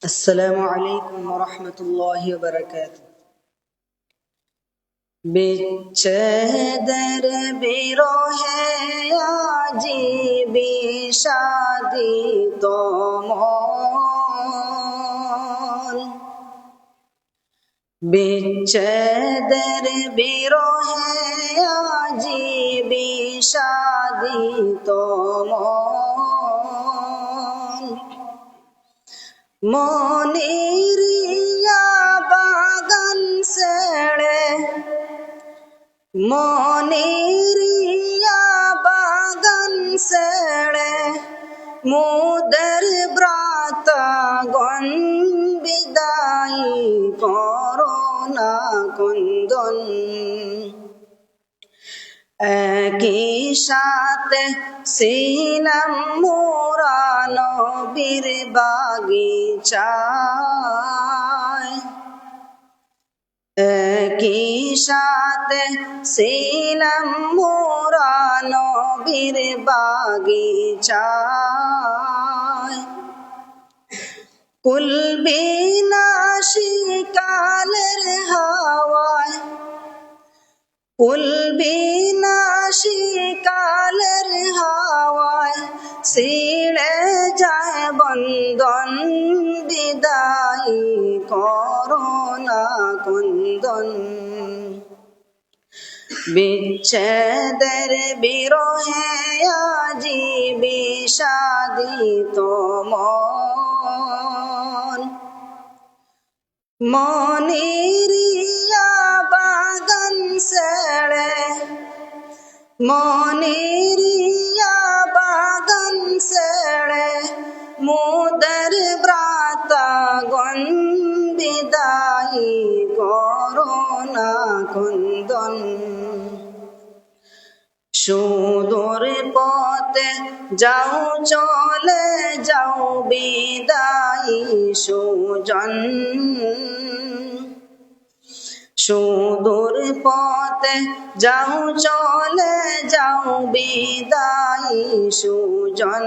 السلام عليكم ورحمة الله وبركاته বিচ্ছেদের বিরহে আজি বিষাদিত মন বিচ্ছেদের বিরহে আজি বিষাদিত মনিরিয়া বাগান ছেড়ে মনিরিয়া বাগান ছেড়ে মুদের ব্রাতগণ বিদায় করোনা কুন্দন একই সাথে ছিলাম মোরা নবীর বাগিচায় একই সাথে ছিলাম মোরা নবীর বাগিচায় কুল বিনাশিকালের হাওয়ায় কুল বিনাশিকালের হাওয়ায় ছিঁড়ে যায় বন্ধন বিদায় করোনা কুন্দন বিচ্ছেদের বিরহে আজি বিষাদিত মন মনিরিয়া বাগান ছেড়ে মনিরিয়া বাগান ছেড়ে মুদের ব্রাতগণ বিদায় করোনা কুন্দন সুদূর পথে যাও চলে যাও বিদায়ী সুজন সুদূর পথে যাও চলে যাও বিদায়ী সুজন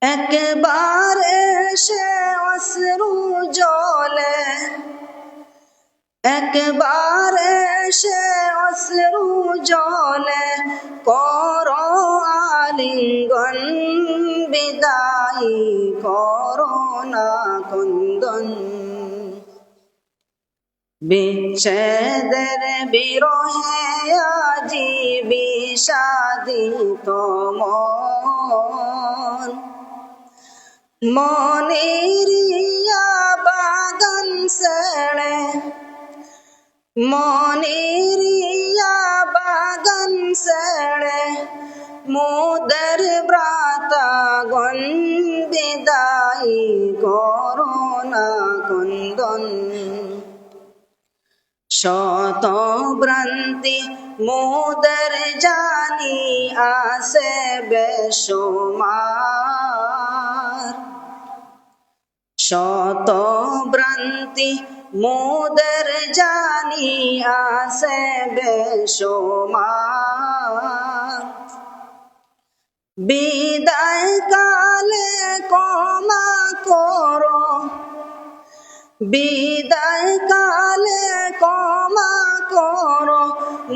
একবার এসে অশ্রু জলে একবার এসে অশ্রু জলে করো আলিঙ্গন বিদায়ী করোনা কুন্দন বিচ্ছেদের বিরহে আজি বিষাদিত মন মনিরিয়া বাগান ছেড়ে মনিরিয়া বাগান ছেড়ে মুদের ব্রাতগণ বিদায় করোনা কুন্দন শত ভ্রান্তি মুদের জানি আসে বেশুমার শত ভ্রান্তি মুদের জানি আসে বেশুমার বিদায় কালে ক্ষমা করো বিদায় কালে ক্ষমা করো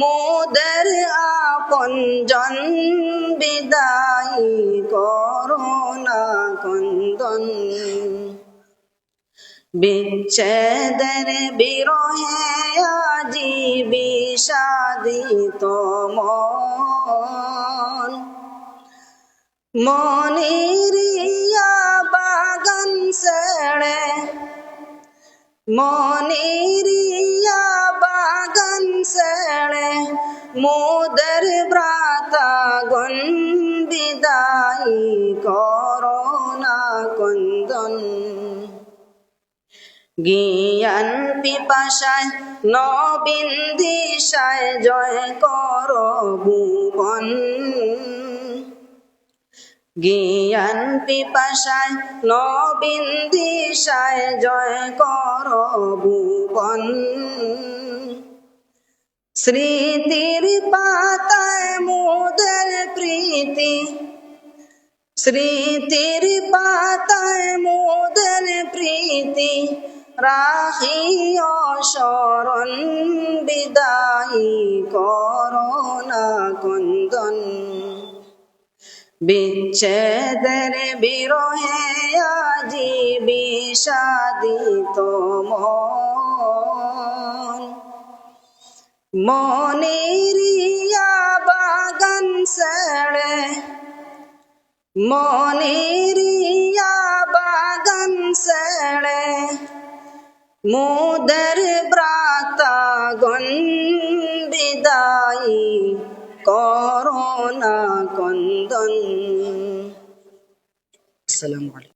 মোদের আপনজন বিদায় করোনা কুন্দন বিচ্ছেদের বিরহে আজি বিষাদিত মন মনিরিয়া বাগান ছেড়ে মনিরিয়া বাগান ছেড়ে মুদের ব্রাতগণ বিদায় করোনা কুন্দন জ্ঞান পিপাসায় নবীন দিশায় জয় করো ভুবন জ্ঞান পিপাসায় নবীন দিশায় জয় করো ভুবন স্মৃতির পাতায় মোদের প্রীতি স্মৃতির পাতায় রাখিও শরণ বিদায়ী করোনা কন্দন বিচ্ছেদের বিরহে আজি বিষাদিত মনেরিয়া বাগান ছেড়ে মনেরিয়া বাগান ছেড়ে মুদের ব্রাতাগণ বিদায়ী করোনা কন্দন। আসসালামু আলাইকুম।